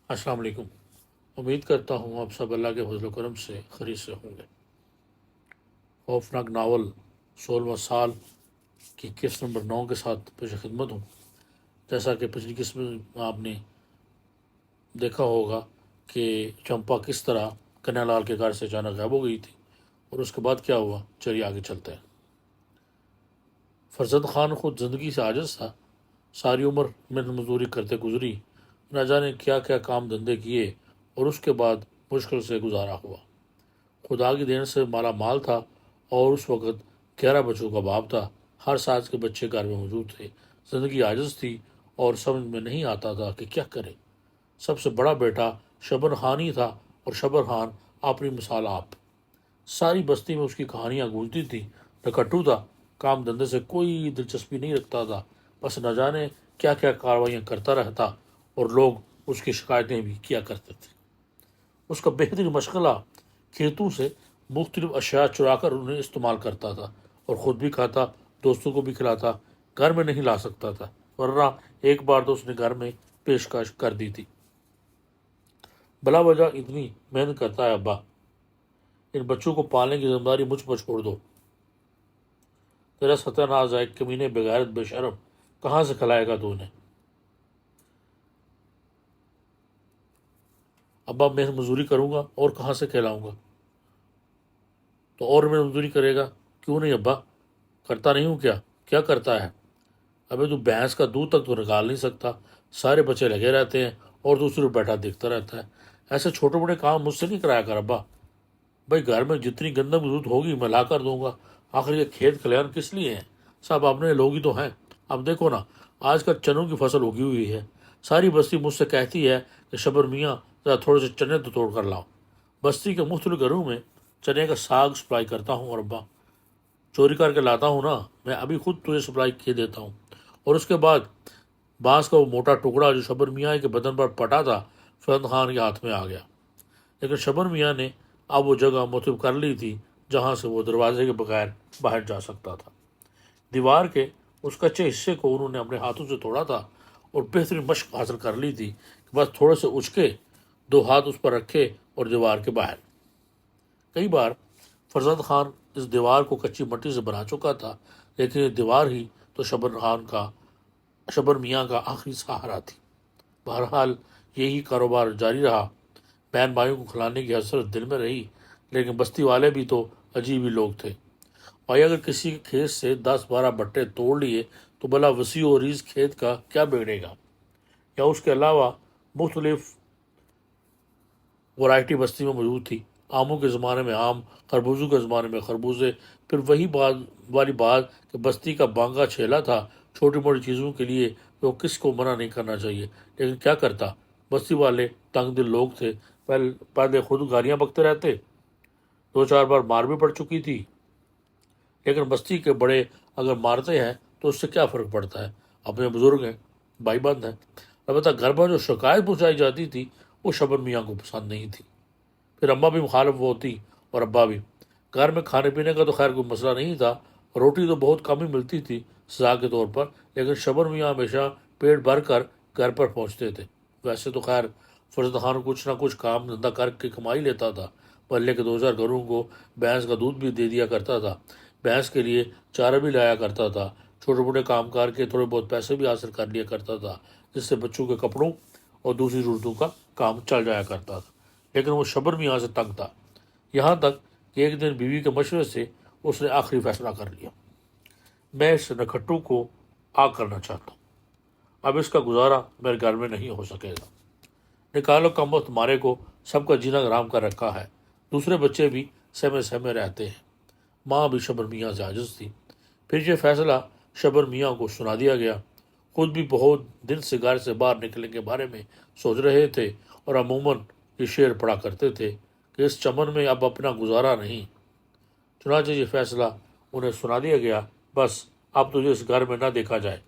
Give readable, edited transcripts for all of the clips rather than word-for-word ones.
السلام علیکم۔ امید کرتا ہوں آپ سب اللہ کے فضل و کرم سے خیریت سے ہوں گے۔ خوفناک ناول 16واں سال کی قسط نمبر 9 کے ساتھ پیش خدمت ہوں۔ جیسا کہ پچھلی قسط میں آپ نے دیکھا ہوگا کہ چمپا کس طرح کنیا لال کے گھر سے اچانک غائب ہو گئی تھی اور اس کے بعد کیا ہوا، چلیے آگے چلتے ہیں۔ فرزند خان خود زندگی سے عاجز تھا، ساری عمر محنت مزدوری کرتے گزری، نہ جانے کیا کیا کام دھندے کیے اور اس کے بعد مشکل سے گزارا ہوا۔ خدا کی دین سے مالا مال تھا اور اس وقت 11 بچوں کا باپ تھا۔ ہر سائز کے بچے گھر میں موجود تھے۔ زندگی عاجز تھی اور سمجھ میں نہیں آتا تھا کہ کیا کرے۔ سب سے بڑا بیٹا شبر خان ہی تھا اور شبر خان اپنی مثال آپ۔ ساری بستی میں اس کی کہانیاں گونجتی تھیں۔ نکھٹو تھا، کام دھندے سے کوئی دلچسپی نہیں رکھتا تھا، بس نہ جانے کیا کیا کارروائیاں کرتا رہتا اور لوگ اس کی شکایتیں بھی کیا کرتے تھے۔ اس کا بہترین مشغلہ کھیتوں سے مختلف اشیاء چرا کر انہیں استعمال کرتا تھا اور خود بھی کھاتا، دوستوں کو بھی کھلاتا۔ گھر میں نہیں لا سکتا تھا، ورنہ ایک بار تو اس نے گھر میں پیشکش کر دی تھی۔ بلا وجہ اتنی محنت کرتا ہے ابا، ان بچوں کو پالنے کی ذمہ داری مجھ پر چھوڑ دو۔ تیرا ستیہ ناز ہے کمینے، بغیرت، بے شرم، کہاں سے کھلائے گا تو انہیں؟ ابا میں مزدوری کروں گا اور کہاں سے کھلاؤں گا؟ تو اور میں مزدوری کرے گا؟ کیوں نہیں ابا، کرتا نہیں ہوں کیا؟ کیا کرتا ہے؟ ابھی تو بھینس کا دودھ تک تو نکال نہیں سکتا، سارے بچے لگے رہتے ہیں اور دوسرے بیٹھا دیکھتا رہتا ہے۔ ایسے چھوٹے بڑے کام مجھ سے نہیں کرایا کر ابا۔ بھائی گھر میں جتنی گندم ضرورت ہوگی میں لا کر دوں گا، آخر یہ کھیت کھلیان کس لیے ہیں؟ سب اپنے لوگ ہی تو ہیں۔ اب دیکھو نا، آج کل چنوں کی فصل اگی ہوئی ہے، ساری بستی مجھ سے کہتی ہے کہ شبر میاں ذرا تھوڑے سے چنے تو توڑ کر لاؤ۔ بستی کے مختلف گھروں میں چنے کا ساگ سپلائی کرتا ہوں اور ابا چوری کر کے لاتا ہوں نا، میں ابھی خود تجھے سپلائی کیے دیتا ہوں۔ اور اس کے بعد بانس کا وہ موٹا ٹکڑا جو شبر میاں کے بدن پر پٹا تھا فرزند خان کے ہاتھ میں آ گیا، لیکن شبر میاں نے اب وہ جگہ منتخب کر لی تھی جہاں سے وہ دروازے کے بغیر باہر جا سکتا تھا۔ دیوار کے اس کچے حصے کو انہوں نے اپنے ہاتھوں سے توڑا تھا اور بہترین مشق حاصل کر لی تھی کہ بس تھوڑے سے اچکے، دو ہاتھ اس پر رکھے اور دیوار کے باہر۔ کئی بار فرزند خان اس دیوار کو کچی مٹی سے بنا چکا تھا، لیکن یہ دیوار ہی تو شبر میاں کا آخری سہارا تھی۔ بہرحال یہی کاروبار جاری رہا۔ بہن بھائیوں کو کھلانے کی حسرت دل میں رہی، لیکن بستی والے بھی تو عجیب ہی لوگ تھے۔ بھائی اگر کسی کے کھیت سے 10-12 بٹے توڑ لیے تو بلا وسیع و عریض کھیت کا کیا بگڑے گا؟ یا اس کے علاوہ مختلف ورائٹی بستی میں موجود تھی۔ آموں کے زمانے میں آم، خربوزوں کے زمانے میں خربوزے، پھر وہی والی بات کہ بستی کا بانگا چھیلا تھا۔ چھوٹی موٹی چیزوں کے لیے تو کس کو منع نہیں کرنا چاہیے، لیکن کیا کرتا، بستی والے تنگ دل لوگ تھے۔ پہلے خود گالیاں بکتے رہتے، 2-4 بار مار بھی پڑ چکی تھی، لیکن بستی کے بڑے اگر مارتے ہیں تو اس سے کیا فرق پڑتا ہے، اپنے بزرگ ہیں، بھائی بند ہیں۔ البتہ گھر پر جو شکایت پہنچائی جاتی تھی وہ شبر میاں کو پسند نہیں تھی۔ پھر اماں بھی مخالف ہوتی اور ابا بھی۔ گھر میں کھانے پینے کا تو خیر کوئی مسئلہ نہیں تھا، روٹی تو بہت کم ہی ملتی تھی سزا کے طور پر، لیکن شبر میاں ہمیشہ پیٹ بھر کر گھر پر پہنچتے تھے۔ ویسے تو خیر فرزند خان کچھ نہ کچھ کام دھندا کر کے کمائی لیتا تھا، محلے کے 2-4 گھروں کو بھینس کا دودھ بھی دے دیا کرتا تھا، بھینس کے لیے چارہ بھی لایا کرتا تھا، چھوٹے موٹے کام کر کے تھوڑے بہت پیسے بھی حاصل کر لیا کرتا تھا، جس سے بچوں کے کپڑوں اور دوسری ضرورتوں کا کام چل جایا کرتا تھا۔ لیکن وہ شبر میاں سے تنگ تھا، یہاں تک کہ ایک دن بیوی کے مشورے سے اس نے آخری فیصلہ کر لیا، میں اس نکھٹو کو آگ کرنا چاہتا ہوں۔ اب اس کا گزارا میرے گھر میں نہیں ہو سکے گا۔ نکالو کم وقت تمہارے کو، سب کا جینا حرام کر رکھا ہے، دوسرے بچے بھی سہمے سہمے رہتے ہیں۔ ماں بھی شبر میاں سے عاجز تھی۔ پھر یہ فیصلہ شبر میاں کو سنا دیا گیا۔ خود بھی بہت دن سے گھر سے باہر نکلنے کے بارے میں سوچ رہے تھے اور عموماً یہ شعر پڑھا کرتے تھے کہ اس چمن میں اب اپنا گزارا نہیں۔ چنانچہ یہ فیصلہ انہیں سنا دیا گیا، بس اب تجھے اس گھر میں نہ دیکھا جائے،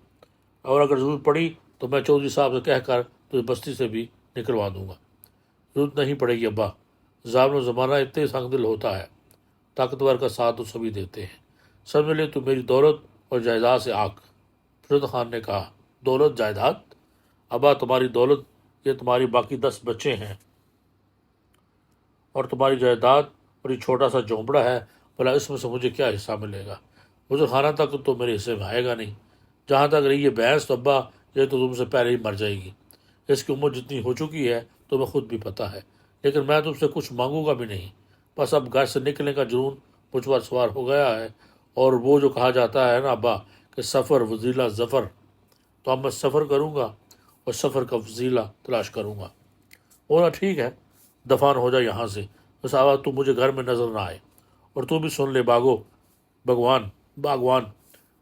اور اگر ضرورت پڑی تو میں چودھری صاحب سے کہہ کر تجھے بستی سے بھی نکلوا دوں گا۔ ضرورت نہیں پڑے گی ابا، ظالم و زمانہ اتنے سنگ دل ہوتا ہے، طاقتور کا ساتھ تو سبھی دیتے ہیں، سمجھ لے تو میری دولت اور جائیداد سے آگ۔ فرزند خان نے کہا، دولت جائیداد؟ ابا تمہاری دولت یہ تمہاری باقی 10 بچے ہیں اور تمہاری جائیداد اور یہ چھوٹا سا جھونپڑا ہے، بھلا اس میں سے مجھے کیا حصہ ملے گا؟ مجھے خانہ تک تو میرے حصے میں آئے گا نہیں۔ جہاں تک رہی یہ بھینس، تو ابا یہ تو تم سے پہلے ہی مر جائے گی۔ اس کی عمر جتنی ہو چکی ہے تمہیں خود بھی پتہ ہے، لیکن میں تم سے کچھ مانگوں گا بھی نہیں۔ بس اب گھر سے نکلنے کا جنون مجھ پر سوار ہو گیا ہے، اور وہ جو کہا جاتا ہے نا ابا کہ سفر وسیلہ ظفر، تو اب میں سفر کروں گا اور سفر کا وسیلہ تلاش کروں گا۔ بولا ٹھیک ہے، دفان ہو جائے یہاں سے، بس آواز تو مجھے گھر میں نظر نہ آئے۔ اور تو بھی سن لے باغوان،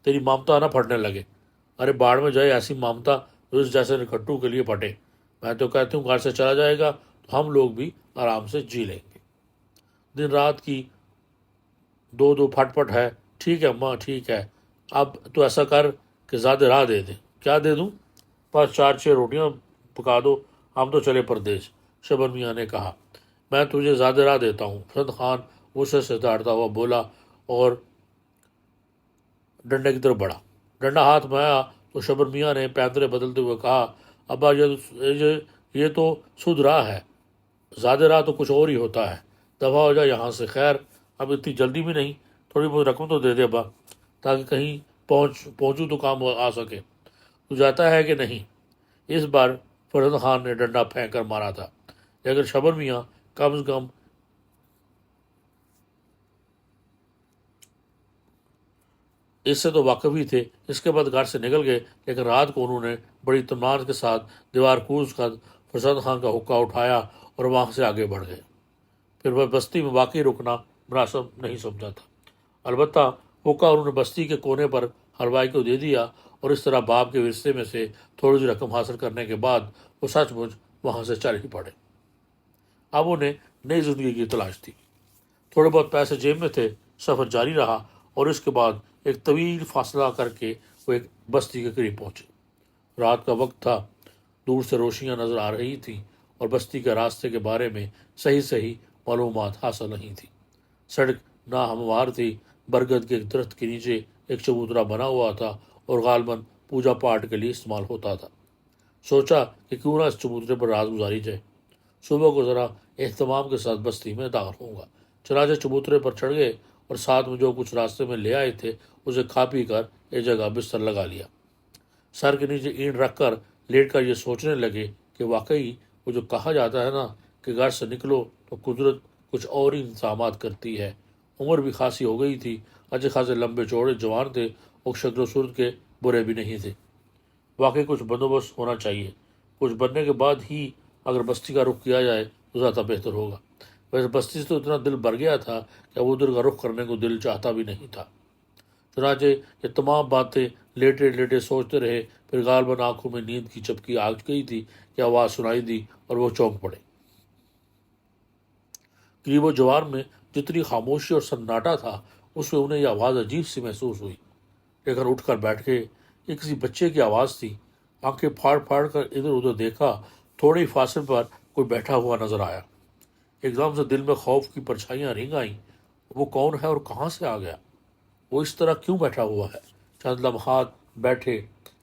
تیری مامتا نہ پھٹنے لگے۔ ارے باڑ میں جائے ایسی مامتا جو اس جیسے نکھٹو کے لیے پھٹے۔ میں تو کہتی ہوں گھر سے چلا جائے گا تو ہم لوگ بھی آرام سے جی لیں گے۔ دن رات کی دو پھٹ پٹ ہے۔ ٹھیک ہے اماں، ٹھیک ہے، اب تو ایسا کر کہ زیادہ راہ دے دے۔ کیا دے دوں؟ بس 4-6 روٹیاں پکا دو، ہم تو چلے پردیش۔ شبر میاں نے کہا، میں تجھے زیادہ راہ دیتا ہوں۔ حسن خان غصے سے دھاڑتا ہوا بولا اور ڈنڈے کی طرف بڑھا۔ ڈنڈا ہاتھ میں آیا تو شبر میاں نے پیندرے بدلتے ہوئے کہا، ابا یہ تو سدھ راہ ہے، زیادہ راہ تو کچھ اور ہی ہوتا ہے۔ دفع ہو جائے یہاں سے۔ خیر اب اتنی جلدی بھی نہیں، تھوڑی بہت رقم تو دے دے ابا، تاکہ کہیں پہنچوں تو کام آ سکے۔ تو جاتا ہے کہ نہیں؟ اس بار فرزند خان نے ڈنڈا پھینک کر مارا تھا، لیکن شبر میاں کم از کم اس سے تو واقف ہی تھے۔ اس کے بعد گھر سے نکل گئے، لیکن رات کو انہوں نے بڑی اطمینان کے ساتھ دیوار کوز کر فرزند خان کا حقہ اٹھایا اور وہاں سے آگے بڑھ گئے۔ پھر وہ بستی میں واقعی رکنا مناسب نہیں سمجھا تھا۔ البتہ حقہ انہوں نے بستی کے کونے پر حلوائی کو دے دیا، اور اس طرح باپ کے ورثے میں سے تھوڑی سی رقم حاصل کرنے کے بعد وہ سچ مچ وہاں سے چل ہی پڑے۔ اب انہیں نئی زندگی کی تلاش تھی۔ تھوڑے بہت پیسے جیب میں تھے، سفر جاری رہا، اور اس کے بعد ایک طویل فاصلہ کر کے وہ ایک بستی کے قریب پہنچے۔ رات کا وقت تھا، دور سے روشنیاں نظر آ رہی تھیں، اور بستی کے راستے کے بارے میں صحیح معلومات حاصل نہیں تھی۔ سڑک ناہموار تھی۔ برگد کے ایک درخت کے نیچے ایک چبوترا بنا ہوا تھا اور غالباً پوجا پاٹ کے لیے استعمال ہوتا تھا۔ سوچا کہ کیوں نہ اس چبوترے پر رات گزاری جائے۔ صبح کو ذرا اہتمام کے ساتھ بستی میں داخل ہوں گا۔ چنانچہ چبوترے پر چڑھ گئے اور ساتھ میں جو کچھ راستے میں لے آئے تھے اسے کھا پی کر ایک جگہ بستر لگا لیا۔ سر کے نیچے اینٹ رکھ کر لیٹ کر یہ سوچنے لگے کہ واقعی وہ جو کہا جاتا ہے نا کہ گھر سے نکلو تو قدرت کچھ اور ہی انتظامات کرتی ہے۔ عمر بھی خاصی ہو گئی تھی، اچھے خاصے لمبے چوڑے جوان تھے، اور شکل و صورت کے برے بھی نہیں تھے۔ واقعی کچھ بندوبست ہونا چاہیے۔ کچھ بننے کے بعد ہی اگر بستی کا رخ کیا جائے تو زیادہ بہتر ہوگا۔ ویسے بستی سے تو اتنا دل بھر گیا تھا کہ اب ادھر کا رخ کرنے کو دل چاہتا بھی نہیں تھا۔ چنانچہ یہ تمام باتیں لیٹے لیٹے سوچتے رہے۔ پھر غالباً آنکھوں میں نیند کی چپکی آ گئی تھی کہ آواز سنائی دی اور وہ چونک پڑے۔ قریب و جوار میں جتنی خاموشی اور سناٹا تھا، اس میں انہیں یہ آواز عجیب سی محسوس ہوئی، لیکن اٹھ کر بیٹھ گئے۔ یہ کسی بچے کی آواز تھی۔ آنکھیں پھاڑ پھاڑ کر ادھر ادھر دیکھا، تھوڑے ہی فاصلے پر کوئی بیٹھا ہوا نظر آیا۔ ایک دم سے دل میں خوف کی پرچھائیاں رنگ آئیں۔ وہ کون ہے اور کہاں سے آ گیا؟ وہ اس طرح کیوں بیٹھا ہوا ہے؟ چند لمحات بیٹھے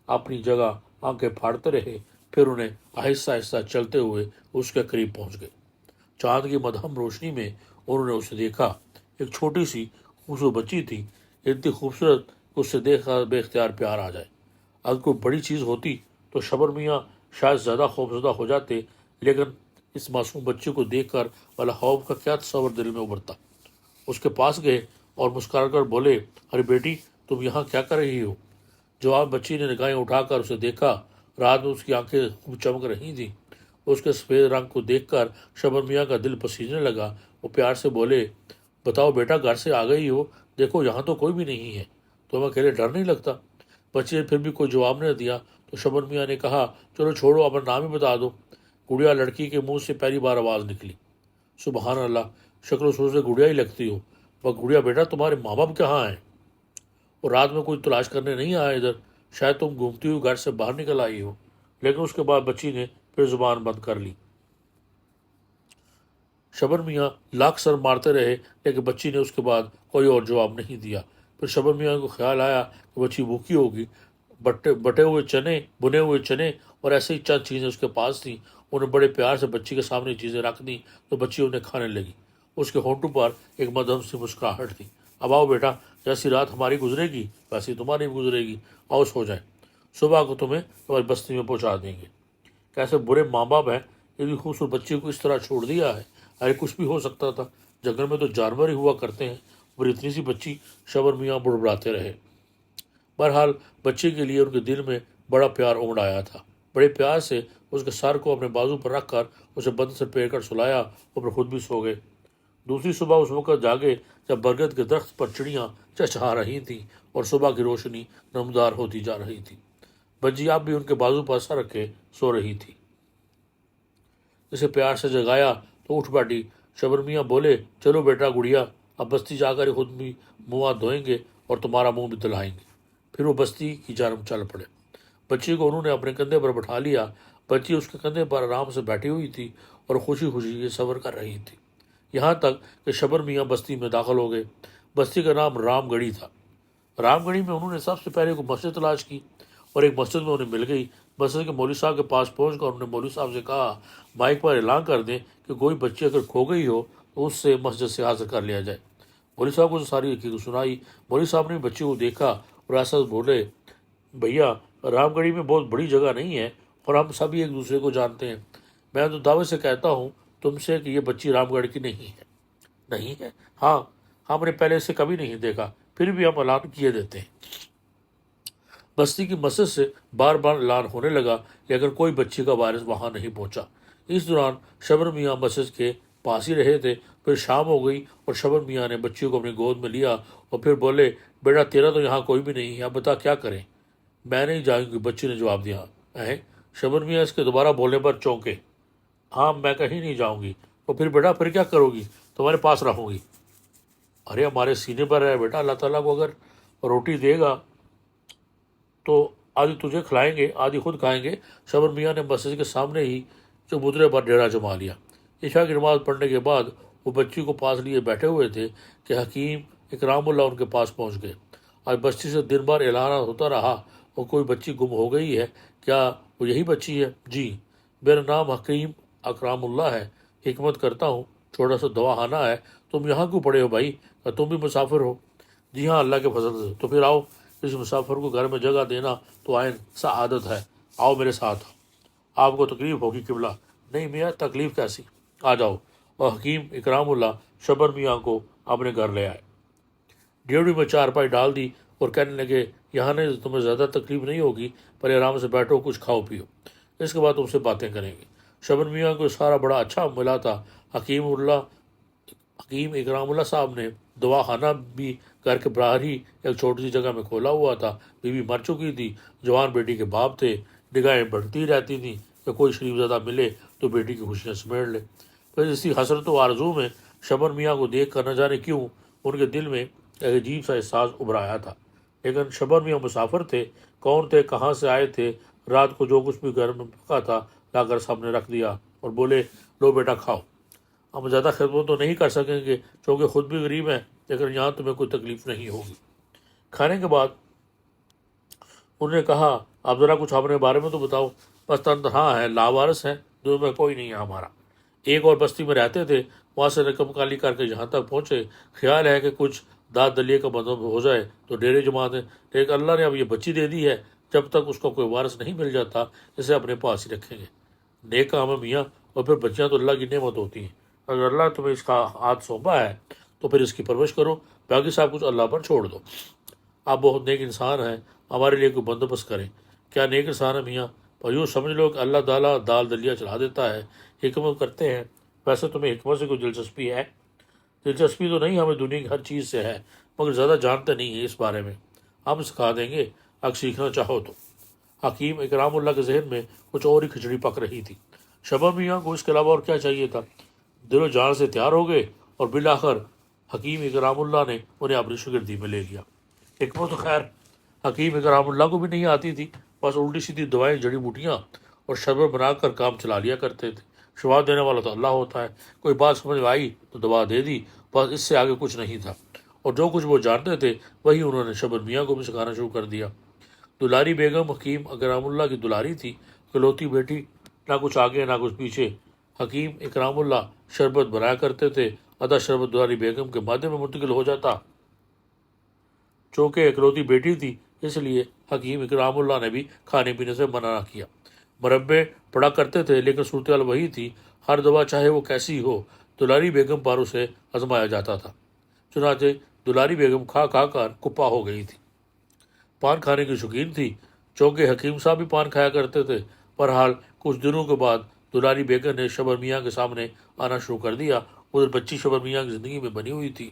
اپنی جگہ آنکھیں پھاڑتے رہے، پھر انہیں آہستہ آہستہ چلتے ہوئے اس کے قریب پہنچ گئے۔ چاند کی مدھم روشنی میں انہوں نے اسے دیکھا۔ ایک چھوٹی سی خوبصورت بچی تھی، اتنی خوبصورت کہ اسے دیکھ کر بے اختیار پیار آ جائے۔ اگر کوئی بڑی چیز ہوتی تو شبر میاں شاید زیادہ خوفزدہ ہو جاتے، لیکن اس معصوم بچے کو دیکھ کر والا خوف کا کیا تصور دل میں ابھرتا۔ اس کے پاس گئے اور مسکرا کر بولے، ارے بیٹی، تم یہاں کیا کر رہی ہو؟ جوان بچی نے نگاہیں اٹھا کر اسے دیکھا۔ رات میں اس کی آنکھیں خوب چمک رہی تھیں۔ اس کے سفید رنگ کو دیکھ کر شبر میاں کا دل پسیجنے لگا۔ وہ پیار سے بولے، بتاؤ بیٹا، گھر سے آ گئی ہو؟ دیکھو یہاں تو کوئی بھی نہیں ہے، تمہیں اکیلے ڈر نہیں لگتا؟ بچی نے پھر بھی کوئی جواب نہ دیا تو شبر میاں نے کہا، چلو چھوڑو، اپنا نام ہی بتا دو۔ گڑیا لڑکی کے منہ سے پہلی بار آواز نکلی۔ سبحان اللہ، شکل و صورت سے گڑیا ہی لگتی ہو۔ وہ گڑیا بیٹا، تمہارے ماں باپ کہاں ہیں؟ اور رات میں کوئی تلاش کرنے نہیں آیا ادھر؟ شاید تم گھومتی ہوئی گھر سے باہر نکل آئی ہو۔ لیکن اس کے بعد بچی نے پھر زبان بند کر لی۔ شبر میاں لاکھ سر مارتے رہے، لیکن بچی نے اس کے بعد کوئی اور جواب نہیں دیا۔ پھر شبر میاں کو خیال آیا کہ بچی بھوکی ہوگی۔ بنے ہوئے چنے اور ایسے ہی چند چیزیں اس کے پاس تھیں۔ انہیں بڑے پیار سے بچی کے سامنے چیزیں رکھ دیں تو بچی انہیں کھانے لگی۔ اس کے ہونٹوں پر ایک مدھم سی مسکراہٹ تھی۔ اب آؤ بیٹا، جیسی رات ہماری گزرے گی ویسی تمہاری بھی گزرے گی، آؤ سو جائیں، صبح کو تمہیں تمہاری بستی میں پہنچا دیں گے۔ کیسے برے ماں باپ ہیں، اتنی خوبصورت بچی کو اس طرح چھوڑ دیا ہے۔ ارے کچھ بھی ہو سکتا تھا، جنگل میں تو جانور ہی ہوا کرتے ہیں، اور اتنی سی بچی۔ شبر میاں بڑبڑاتے رہے۔ بہرحال بچے کے لیے ان کے دل میں بڑا پیار امڑ آیا تھا۔ بڑے پیار سے اس کے سر کو اپنے بازو پر رکھ کر اسے بدن سے پیر کر سلایا اور پھر خود بھی سو گئے۔ دوسری صبح اس وقت جاگے جب برگد کے درخت پر چڑیاں چہچہا رہی تھیں اور صبح کی روشنی نمودار ہوتی جا رہی تھی۔ بچی اب بھی ان کے بازو پر سر رکھے سو رہی تھی۔ اسے پیار سے جگایا تو اٹھ بیٹھی۔ شبر میاں بولے، چلو بیٹا گڑیا، اب بستی جا کر خود بھی منہ ہاتھ دھوئیں گے اور تمہارا منہ بھی دلائیں گے۔ پھر وہ بستی کی جانب چل پڑے۔ بچی کو انہوں نے اپنے کندھے پر بٹھا لیا۔ بچی اس کے کندھے پر آرام سے بیٹھی ہوئی تھی اور خوشی خوشی یہ صبر کر رہی تھی، یہاں تک کہ شبر میاں بستی میں داخل ہو گئے۔ بستی کا نام رام گڑھی تھا۔ رام گڑھی میں انہوں نے سب سے پہلے کوئی مسجد تلاش کی اور ایک مسجد میں انہیں مل گئی۔ مسجد کے مولوی صاحب کے پاس پہنچ کر انہوں نے مولوی صاحب سے کہا، مائک پر اعلان کر دیں کہ کوئی بچی اگر کھو گئی ہو تو اس سے مسجد سے حاصل کر لیا جائے۔ مولوی صاحب کو ساری حقیقت سنائی۔ مولوی صاحب نے بچی کو دیکھا اور ایسا بولے، بھیا رام گڑھی میں بہت بڑی جگہ نہیں ہے اور ہم سبھی ایک دوسرے کو جانتے ہیں۔ میں تو دعوے سے کہتا ہوں تم سے کہ یہ بچی رام گڑھ کی نہیں ہے۔ نہیں ہے؟ ہاں، ہم نے پہلے اسے کبھی نہیں دیکھا، پھر بھی ہم اعلان کیے دیتے ہیں۔ بستی کی مسجد سے بار بار اعلان ہونے لگا کہ اگر کوئی بچی کا وارث وہاں نہیں پہنچا۔ اس دوران شبر میاں مسجد کے پاس ہی رہے تھے۔ پھر شام ہو گئی اور شبر میاں نے بچی کو اپنی گود میں لیا اور پھر بولے، بیٹا تیرا تو یہاں کوئی بھی نہیں ہے، اب بتا کیا کریں؟ میں نہیں جاؤں گی، بچی نے جواب دیا۔ شبر میاں اس کے دوبارہ بولنے پر چونکے۔ ہاں میں کہیں نہیں جاؤں گی۔ تو پھر بیٹا پھر کیا کرو گی؟ تمہارے پاس رہوں گی۔ ارے ہمارے سینے پر ہے بیٹا، اللہ تعالیٰ کو اگر روٹی دے گا تو آدھی تجھے کھلائیں گے، آدھی خود کھائیں گے۔ شبر میاں نے مسجد کے سامنے ہی چبوترے پر ڈیرا جما لیا۔ عشاء کی نماز پڑھنے کے بعد وہ بچی کو پاس لیے بیٹھے ہوئے تھے کہ حکیم اکرام اللہ ان کے پاس پہنچ گئے۔ آج بستی سے دن بھر اعلانات ہوتا رہا اور کوئی بچی گم ہو گئی ہے، کیا وہ یہی بچی ہے؟ جی، میرا نام حکیم اکرام اللہ ہے، حکمت کرتا ہوں، چھوٹا سا دواخانہ ہے۔ تم یہاں کیوں پڑے ہو بھائی؟ کیا تم بھی مسافر ہو؟ جی ہاں، اللہ کے فضل سے۔ تو پھر آؤ، اس مسافر کو گھر میں جگہ دینا تو عین سعادت ہے، آؤ میرے ساتھ۔ آپ کو تکلیف ہوگی قبلہ۔ نہیں میاں، تکلیف کیسی، آ جاؤ۔ اور حکیم اکرام اللہ شبر میاں کو اپنے گھر لے آئے، ڈیوڑی میں چارپائی ڈال دی اور کہنے لگے، یہاں نے تمہیں زیادہ تکلیف نہیں ہوگی، پر آرام سے بیٹھو، کچھ کھاؤ پیو، اس کے بعد تم سے باتیں کریں گے۔ شبر میاں کو سارا بڑا اچھا ملا تھا۔ حکیم اکرام اللہ صاحب نے دواخانہ بھی گھر کے باہر ہی ایک چھوٹی سی جگہ میں کھولا ہوا تھا۔ بیوی مر چکی تھی، جوان بیٹی کے باپ تھے، نگاہیں بڑھتی رہتی تھیں کہ کوئی شریف زادہ ملے تو بیٹی کی خوشیاں سمیٹ لے۔ پھر اسی حسرت و آرزو میں شبر میاں کو دیکھ کر نہ جانے کیوں ان کے دل میں ایک عجیب سا احساس ابھر آیا تھا۔ لیکن شبر میاں مسافر تھے، کون تھے، کہاں سے آئے تھے؟ رات کو جو کچھ بھی گھر میں پکا تھا لا کر سامنے رکھ دیا اور بولے، لو بیٹا کھاؤ۔ ہم زیادہ خدمت تو نہیں کر سکیں گے کیونکہ خود بھی غریب ہیں، لیکن یہاں تمہیں کوئی تکلیف نہیں ہوگی۔ کھانے کے بعد انہوں نے کہا، آپ ذرا کچھ اپنے بارے میں تو بتاؤ۔ بس تنہا ہے، لاوارث ہیں، دنیا میں کوئی نہیں ہے ہمارا۔ ایک اور بستی میں رہتے تھے، وہاں سے رقم کالی کر کے یہاں تک پہنچے، خیال ہے کہ کچھ داد دلیے کا بندوبست ہو جائے تو ڈیرے جما دیں، لیکن اللہ نے اب یہ بچی دے دی ہے، جب تک اس کا کوئی وارث نہیں مل جاتا اسے اپنے پاس ہی رکھیں گے۔ نیک کام ہے میاں، اور پھر بچیاں تو اللہ کی نعمت ہوتی ہیں، اگر اللہ تمہیں اس کا ہاتھ سونپا ہے تو پھر اس کی پرورش کرو، باقی سب کچھ اللہ پر چھوڑ دو۔ آپ بہت نیک انسان ہیں، ہمارے لیے کوئی بندوبست کریں۔ کیا نیک انسان ہے میاں؟ پر یوں سمجھ لو کہ اللہ تعالیٰ دال دلیا چلا دیتا ہے، حکمت کرتے ہیں۔ ویسے تمہیں حکمت سے کوئی دلچسپی ہے؟ دلچسپی تو نہیں، ہمیں دنیا کی ہر چیز سے ہے، مگر زیادہ جانتے نہیں ہیں اس بارے میں، ہم سکھا دیں گے اگر سیکھنا چاہو تو۔ حکیم اکرام اللہ کے ذہن میں کچھ اور ہی کھچڑی پک رہی تھی۔ شبر میاں کو اس کے علاوہ اور کیا چاہیے تھا؟ دل و جان سے تیار ہو گئے اور بالآخر حکیم اکرام اللہ نے انہیں اپنی شاگردی میں لے لیا۔ حکمت تو خیر حکیم اکرام اللہ کو بھی نہیں آتی تھی، بس الٹی سیدھی دوائیں، جڑی بوٹیاں اور شربت بنا کر کام چلا لیا کرتے تھے۔ شفا دینے والا تو اللہ ہوتا ہے، کوئی بات سمجھ میں آئی تو دوا دے دی، بس اس سے آگے کچھ نہیں تھا۔ اور جو کچھ وہ جانتے تھے وہی انہوں نے شبر میاں کو بھی سکھانا شروع کر دیا۔ دلاری بیگم حکیم اکرام اللہ کی دلاری تھی، اکلوتی بیٹی نہ کچھ آگے نہ کچھ پیچھے۔ حکیم اکرام اللہ شربت بنایا کرتے تھے، آدھا شربت دلاری بیگم کے مادے میں منتقل ہو جاتا۔ چونکہ اکلوتی بیٹی تھی اس لیے حکیم اکرام اللہ نے بھی کھانے پینے سے منع نہ کیا۔ مربے پڑا کرتے تھے لیکن صورتحال وہی تھی، ہر دوا چاہے وہ کیسی ہو دلاری بیگم پر اسے آزمایا جاتا تھا۔ چنانچہ دلاری بیگم کھا کھا کر کپا ہو گئی تھی۔ پان کھانے کی شوقین تھی، چونکہ حکیم صاحب بھی پان کھایا کرتے تھے۔ بہرحال کچھ دنوں کے بعد دلاری بیگم نے شبر میاں کے سامنے آنا شروع کر دیا۔ ادھر بچی شبر میاں کی زندگی میں بنی ہوئی تھی۔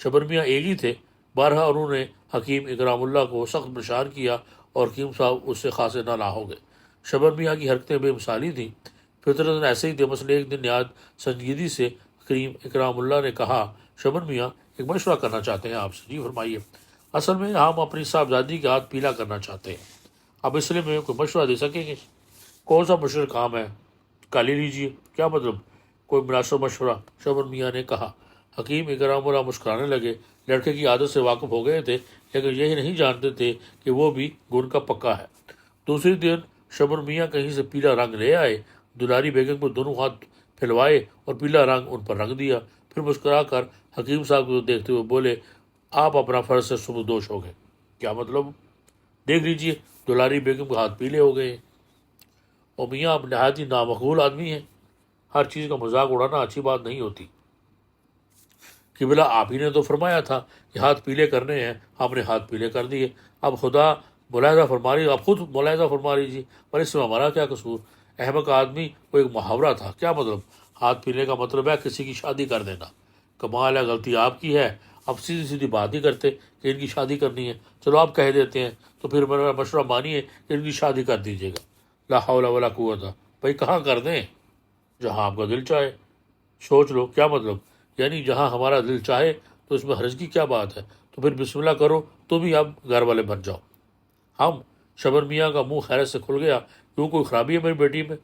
شبر میاں ایک ہی تھے، بارہا انہوں نے حکیم اکرام اللہ کو سخت پریشان کیا اور حکیم صاحب اس سے خاصے نالاں ہو گئے۔ شبر میاں کی حرکتیں بے مثالی تھیں، فطرت ایسے ہی تھے۔ مثلا ایک دن نہایت سنجیدگی سے حکیم اکرام اللہ نے کہا، شبر میاں ایک مشورہ کرنا چاہتے ہیں آپ سے۔ جی فرمائیے۔ اصل میں ہم اپنی صاحبزادی کے ہاتھ پیلا کرنا چاہتے ہیں، آپ اس لیے میں کوئی مشورہ دے سکیں گے؟ کون سا مشورہ کام ہے، کالی لیجیے۔ کیا مطلب؟ کوئی مناسب مشورہ، شبر میاں نے کہا۔ حکیم اکرام اللہ مسکرانے لگے۔ لڑکے کی عادت سے واقف ہو گئے تھے لیکن یہی نہیں جانتے تھے کہ وہ بھی گن کا پکا ہے۔ دوسری دن شبر میاں کہیں سے پیلا رنگ لے آئے، دلاری بیگم کو دونوں ہاتھ پھیلوائے اور پیلا رنگ ان پر رنگ دیا۔ پھر مسکرا کر حکیم صاحب کو دیکھتے ہوئے بولے، آپ اپنا فرض سے سبکدوش ہو گئے۔ کیا مطلب؟ دیکھ لیجیے دلاری بیگم کے ہاتھ پیلے ہو گئے۔ اور میاں آپ نہایت ہی نامقبول آدمی ہیں، ہر چیز کا مذاق اڑانا اچھی بات نہیں ہوتی۔ قبلہ آپ ہی نے تو فرمایا تھا کہ ہاتھ پیلے کرنے ہیں، آپ نے ہاتھ پیلے کر دیے۔ اب خدا ملاحظہ فرما رہی، آپ خود ملاحظہ فرما لیجیے، پر اس میں ہمارا کیا قصور؟ احمق آدمی، وہ ایک محاورہ تھا۔ کیا مطلب؟ ہاتھ پیلے کا مطلب ہے کسی کی شادی کر دینا۔ کمال ہے، غلطی آپ کی ہے، آپ سیدھی سیدھی بات نہیں کرتے کہ ان کی شادی کرنی ہے۔ چلو آپ کہہ دیتے ہیں تو پھر میرا مشورہ مانیے کہ ان کی شادی کر دیجیے گا۔ لا حول ولا قوت۔ بھائی کہاں کر دیں؟ جہاں آپ کا دل چاہے۔ سوچ لو، کیا مطلب؟ یعنی جہاں ہمارا دل چاہے تو اس میں حرج کی کیا بات ہے؟ تو پھر بسم اللہ کرو، تو بھی آپ گھر والے بن جاؤ۔ ہم شبر میاں کا منہ خیرت سے کھل گیا، کیوں کوئی خرابی ہے میری بیٹی میں؟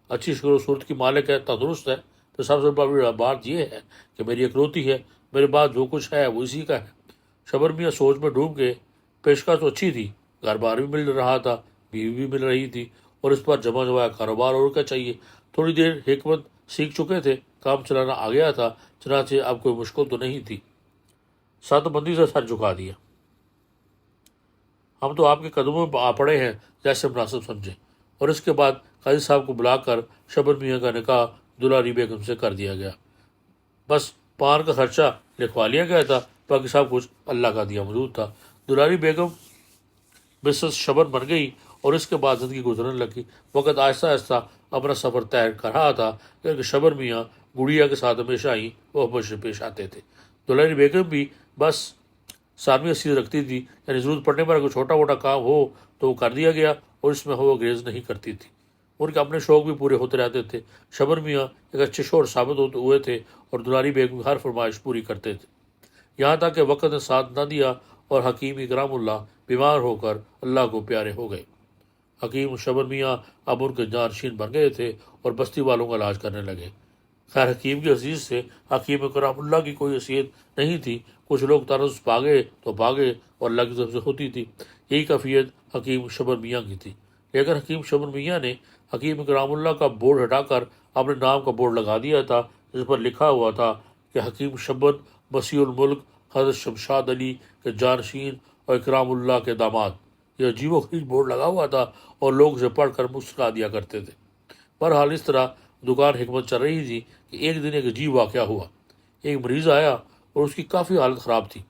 اچھی شکل و صورت کی مالک ہے، تندرست ہے، تو سب سے بڑی بات یہ ہے کہ میری اکلوتی ہے، میرے بعد جو کچھ ہے وہ اسی کا ہے۔ شبر میاں سوچ میں ڈوب گئے۔ پیشکش تو اچھی تھی، گھر بار بھی مل رہا تھا، بیوی بھی مل رہی تھی، اور اس پر جمع جمایا کاروبار اور کیا چاہیے۔ تھوڑی دیر حکمت سیکھ چکے تھے، کام چلانا آ گیا تھا، چنانچہ اب کوئی مشکل تو نہیں تھی۔ سات بندی سے سر جھکا دیا، ہم تو آپ کے قدموں میں آ پڑے ہیں، جیسے مناسب سمجھیں۔ اور اس کے بعد قاضی صاحب کو بلا کر شبر میاں کا نکاح دلاری بیگم سے کر دیا گیا۔ بس پان کا خرچہ لکھوا لیا گیا تھا، باقی سب کچھ اللہ کا دیا موجود تھا۔ دلاری بیگم مسز شبر بن گئی اور اس کے بعد زندگی گزرنے لگی۔ وقت آہستہ آہستہ اپنا سفر طے کر رہا تھا، کیونکہ شبر میاں گڑیا کے ساتھ ہمیشہ ہی محبت سے پیش آتے تھے۔ دلاری بیگم بھی بس ثانوی حیثیت رکھتی تھی، یعنی ضرورت پڑنے پر اگر چھوٹا موٹا کام ہو تو وہ کر دیا گیا، اور اس میں ہو گریز نہیں کرتی تھی۔ ان کے اپنے شوق بھی پورے ہوتے رہتے تھے۔ شبر میاں ایک اچھے شوہر ثابت ہوتے ہوئے تھے اور دلاری بیگم کی ہر فرمائش پوری کرتے تھے، یہاں تک کہ وقت نے ساتھ نہ دیا اور حکیم اکرام اللہ بیمار ہو کر اللہ کو پیارے ہو گئے۔ حکیم شبر میاں اب ان کے جانشین بن گئے تھے اور بستی والوں کا علاج کرنے لگے۔ خیر حکیم کی عزیز سے حکیم اکرام اللہ کی کوئی حیثیت نہیں تھی، کچھ لوگ ترس بھاگے تو بھاگے اور اللہ کی طرف سے ہوتی تھی، یہی کیفیت حکیم شبر میاں کی تھی۔ لیکن حکیم شبر میاں نے حکیم اکرام اللہ کا بورڈ ہٹا کر اپنے نام کا بورڈ لگا دیا تھا، جس پر لکھا ہوا تھا کہ حکیم شبر مسیح الملک حضرت شمشاد علی کے جانشین اور اکرام اللہ کے داماد۔ یہ عجیب و غریب بورڈ لگا ہوا تھا اور لوگ اسے پڑھ کر مسکرا دیا کرتے تھے۔ بہرحال اس طرح دکان حکمت چل رہی تھی کہ ایک دن ایک عجیب واقعہ ہوا۔ ایک مریض آیا اور اس کی کافی حالت خراب تھی۔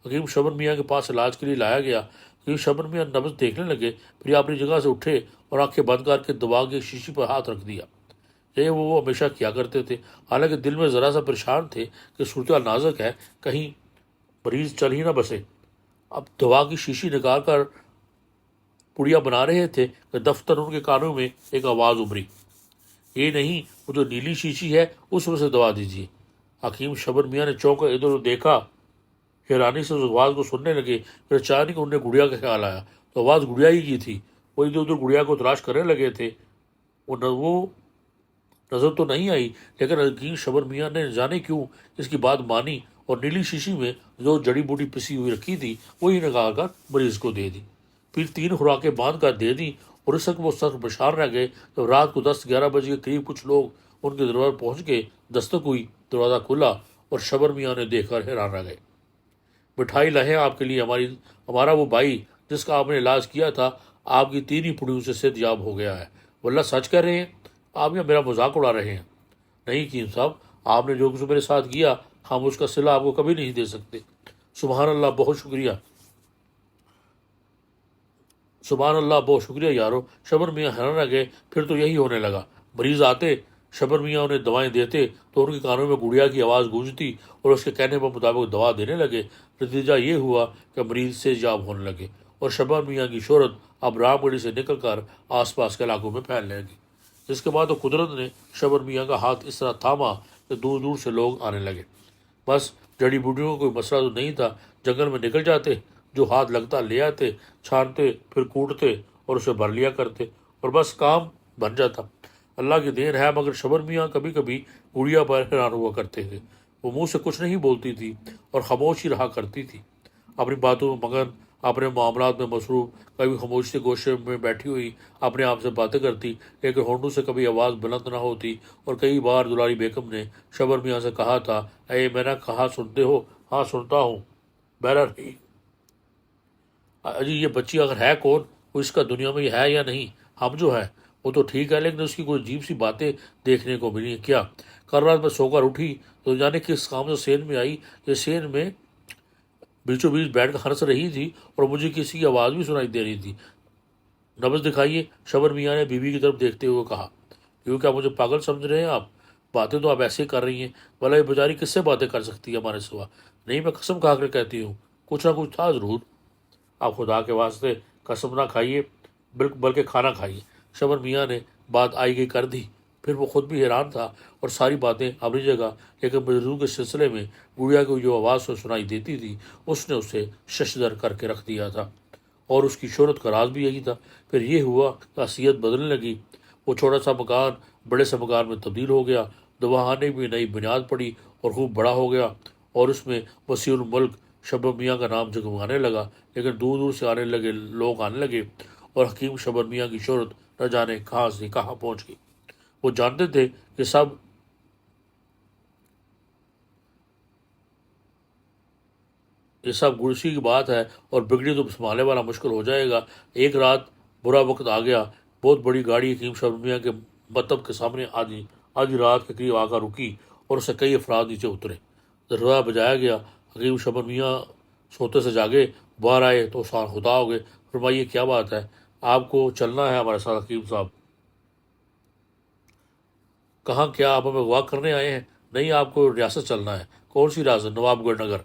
حکیم شبر میاں کے پاس علاج کے لیے لایا گیا۔ حکیم شبر میاں نبض دیکھنے لگے، پھر اپنی جگہ سے اٹھے اور آنکھیں بند کر کے دوا کی شیشی پر ہاتھ رکھ دیا۔ یہ وہ ہمیشہ کیا کرتے تھے، حالانکہ دل میں ذرا سا پریشان تھے کہ صورتحال نازک ہے، کہیں مریض چل ہی نہ بسے۔ اب دوا کی شیشی نکال کر پڑیا بنا رہے تھے کہ دفتر ان کے کانوں میں ایک آواز ابھری، یہ نہیں، وہ جو نیلی شیشی ہے اس میں سے دوا دیجیے۔ حکیم شبر میاں نے چونک کر ادھر ادھر دیکھا، حیرانی سے اس آواز کو سننے لگے۔ پھر اچانک انہیں گڑیا کا خیال آیا، تو آواز گڑیا ہی کی تھی۔ وہ ادھر ادھر گڑیا کو تلاش کرنے لگے تھے، وہ نظر تو نہیں آئی، لیکن حکیم شبر میاں نے جانے کیوں اس کی بات مانی اور نیلی شیشی میں جو جڑی بوٹی پسی ہوئی رکھی تھی وہی نکال کر مریض کو دے دی۔ پھر 3 خوراکیں باندھ کر دے دی اور اس وقت وہ سخت پریشان رہ گئے جب رات کو 10-11 بجے کے قریب کچھ لوگ ان کے دروازے پہنچ کے دستک ہوئی، دروازہ کھلا اور شبر میاں نے دیکھ کر حیران رہ گئے۔ مٹھائی لائے آپ کے لیے، ہمارا وہ بھائی جس کا آپ نے علاج کیا تھا آپ کی 3 ہی پڑیوں سے صحت یاب ہو گیا ہے۔ واللہ سچ کہہ رہے ہیں؟ آپ یا میرا مذاق اڑا رہے ہیں؟ نہیں حکیم صاحب، آپ نے جو کچھ میرے ساتھ کیا ہم اس کا صلہ آپ کو کبھی نہیں دے سکتے۔ سبحان اللہ، بہت شکریہ، سبحان اللہ، بہت شکریہ یارو۔ شبر میاں حیران رہ گئے۔ پھر تو یہی ہونے لگا، مریض آتے، شبر میاں انہیں دوائیں دیتے تو ان کے کانوں میں گڑیا کی آواز گونجتی اور اس کے کہنے پر مطابق دوا دینے لگے۔ نتیجہ یہ ہوا کہ مریض سے جاب ہونے لگے اور شبر میاں کی شہرت اب رام گڑھی سے نکل کر آس پاس کے علاقوں میں پھیلنے لگی۔ اس کے بعد تو قدرت نے شبر میاں کا ہاتھ اس طرح تھاما کہ دور دور سے لوگ آنے لگے۔ بس جڑی بوٹیوں کا کوئی مسئلہ تو نہیں تھا، جنگل میں نکل جاتے، جو ہاتھ لگتا لے آتے، چھانتے، پھر کوٹتے اور اسے بھر لیا کرتے اور بس کام بن جاتا۔ اللہ کی دین ہے، مگر شبر میاں کبھی کبھی گڑیا پر حیران ہوا کرتے تھے۔ وہ منہ سے کچھ نہیں بولتی تھی اور خاموش ہی رہا کرتی تھی، اپنی باتوں میں مگن، اپنے معاملات میں مصروف، کبھی خاموشی کے گوشے میں بیٹھی ہوئی اپنے آپ سے باتیں کرتی، لیکن ہونٹوں سے کبھی آواز بلند نہ ہوتی۔ اور کئی بار دلاری بیگم نے شبر میاں سے کہا تھا، اے میں نے کہا سنتے ہو؟ ہاں سنتا ہوں، بہرا نہیں۔ اجی یہ بچی اگر ہے کون، وہ اس کا دنیا میں ہے یا نہیں؟ ہم جو ہے وہ تو ٹھیک ہے، لیکن اس کی کوئی عجیب سی باتیں دیکھنے کو ملی ہیں۔ کیا؟ کل رات میں سو کر اٹھی تو جانے کس کام سے سین میں آئی، یہ سین میں بیچوں بیچ بیٹھ کر ہنس رہی تھی اور مجھے کسی کی آواز بھی سنائی دے رہی تھی۔ نبض دکھائیے، شبر میاں نے بیوی کی طرف دیکھتے ہوئے کہا۔ کیوں، کیا مجھے پاگل سمجھ رہے ہیں آپ؟ باتیں تو آپ ایسے کر رہی ہیں، بھلا یہ بیچاری کس سے باتیں کر سکتی ہے ہمارے سوا؟ نہیں، میں قسم کھا کر کہتی ہوں، کچھ نہ کچھ تھا ضرور۔ آپ خدا کے واسطے قسم نہ کھائیے، بلکہ کھانا کھائیے۔ شبر میاں نے بات آئی گئی کر دی۔ پھر وہ خود بھی حیران تھا اور ساری باتیں اپنی جگہ، لیکن بزرگوں کے سلسلے میں گڑیا کو جو آواز سے سنائی دیتی تھی اس نے اسے ششدر کر کے رکھ دیا تھا، اور اس کی شہرت کا راز بھی یہی تھا۔ پھر یہ ہوا کہ حیثیت بدلنے لگی، وہ چھوٹا سا مکان بڑے سے مکان میں تبدیل ہو گیا، دواخانے بھی نئی بنیاد پڑی اور خوب بڑا ہو گیا، اور اس میں وسیع الملک شبر میاں کا نام جگمگانے لگا۔ لیکن دور دور سے لوگ آنے لگے اور حکیم شبر میاں کی شہرت نہ جانے کہاں سے کہاں پہنچ گئی۔ وہ جانتے تھے کہ یہ سب گڑسی کی بات ہے اور بگڑی تو سنبھالنے والا مشکل ہو جائے گا۔ ایک رات برا وقت آ گیا، بہت بڑی گاڑی حکیم شبر میاں کے مکتب کے سامنے آدھی رات کے قریب آ کر رکی اور اس سے کئی افراد نیچے اترے۔ دروازہ بجایا گیا، حکیم شبر میاں سوتے سے جاگے، باہر آئے تو سار خدا ہو گئے۔ فرمائیے کیا بات ہے؟ آپ کو چلنا ہے ہمارے ساتھ حکیم صاحب؟ کہاں؟ کیا آپ ہمیں واک کرنے آئے ہیں؟ نہیں، آپ کو ریاست چلنا ہے۔ کون سی ریاست؟ نواب گڑھ نگر۔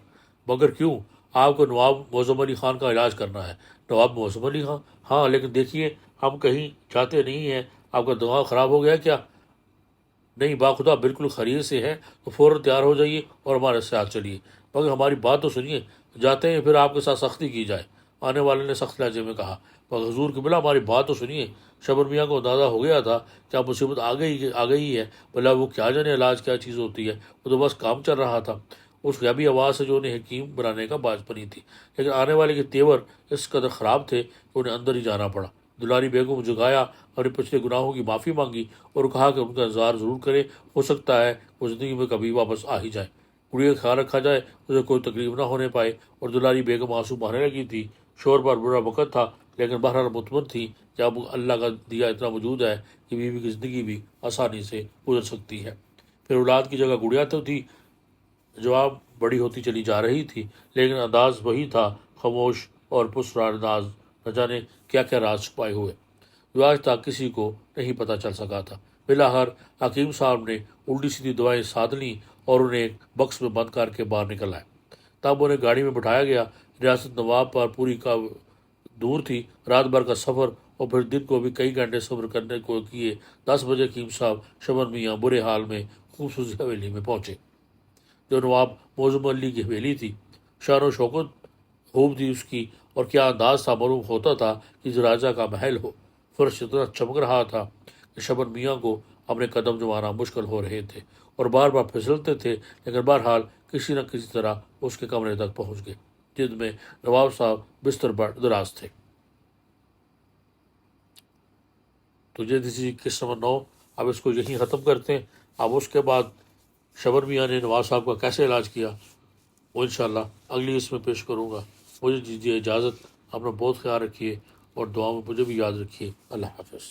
مگر کیوں؟ آپ کو نواب معظم علی خان کا علاج کرنا ہے۔ نواب معظم علی خان؟ ہاں، لیکن دیکھیے ہم کہیں جاتے نہیں ہیں، آپ کا دماغ خراب ہو گیا کیا؟ نہیں، باخدا بالکل خرید سے ہے، تو فوراً تیار ہو جائیے اور ہمارے ساتھ چلیے۔ مگر ہماری بات تو سنیے، جاتے ہیں پھر آپ کے ساتھ سختی کی جائے۔ آنے والے نے سخت لہجے میں کہا۔ مگر حضور قبلہ ہماری بات تو سنیے۔ شبر میاں کو اندازہ ہو گیا تھا کیا مصیبت آ گئی ہے، بھلا وہ کیا جانے علاج کیا چیز ہوتی ہے، وہ تو بس کام چل رہا تھا۔ اس غیبی آواز سے جو انہیں حکیم بنانے کا باعث بنی تھی، لیکن آنے والے کے تیور اس قدر خراب تھے کہ انہیں اندر ہی جانا پڑا۔ دلاری بیگم جگایا، اپنے پچھلے گناہوں کی معافی مانگی اور کہا کہ ان کا انتظار ضرور کرے، ہو سکتا ہے وہ زندگی میں کبھی واپس آ ہی جائے، گڑیا کا خیال رکھا جائے، اسے کوئی تکلیف نہ ہونے پائے۔ اور دلاری بیگم آنسو بہانے لگی تھی۔ شور پر برا وقت تھا، لیکن بہرحال مطمئن تھی کہ اب اللہ کا دیا اتنا موجود ہے کہ بیوی کی زندگی بھی آسانی سے گزر سکتی ہے۔ پھر اولاد کی جگہ گڑیا تو تھی، جواب بڑی ہوتی چلی جا رہی تھی، لیکن انداز وہی تھا، خاموش اور پراسرار انداز، نہ جانے کیا کیا راز چھپائے ہوئے جو آج تک کسی کو نہیں پتہ چل سکا تھا۔ بالآخر حکیم صاحب نے الٹی سیدھی دوائیں ساتھ لیں اور انہیں ایک بکس میں بند کر کے باہر نکل آئے۔ تب انہیں گاڑی میں بٹھایا گیا۔ ریاست نواب پر پوری کا دور تھی، رات بھر کا سفر اور پھر دن کو بھی کئی گھنٹے سفر کرنے کو کیے 10 بجے حکیم صاحب شبر میاں برے حال میں خوبصورت حویلی میں پہنچے، جو نواب معظم علی کی حویلی تھی۔ شان و شوکت خوب تھی اس کی، اور کیا انداز تھا، معلوم ہوتا تھا کہ راجا کا محل ہو۔ فرش اتنا چمک رہا تھا کہ شبر میاں کو اپنے قدم جمانا مشکل ہو رہے تھے اور بار بار پھسلتے تھے، لیکن بہرحال کسی نہ کسی طرح اس کے کمرے تک پہنچ گئے، جن میں نواب صاحب بستر پر دراز تھے۔ تو یہ تھی قسط نمبر 9. اب اس کو یہیں ختم کرتے ہیں. اب اس کے بعد شبر میاں نے نواز صاحب کا کیسے علاج کیا وہ انشاءاللہ اگلی اس میں پیش کروں گا. مجھے دیجیے اجازت. اپنا بہت خیال رکھیے اور دعا میں مجھے بھی یاد رکھیے. اللہ حافظ.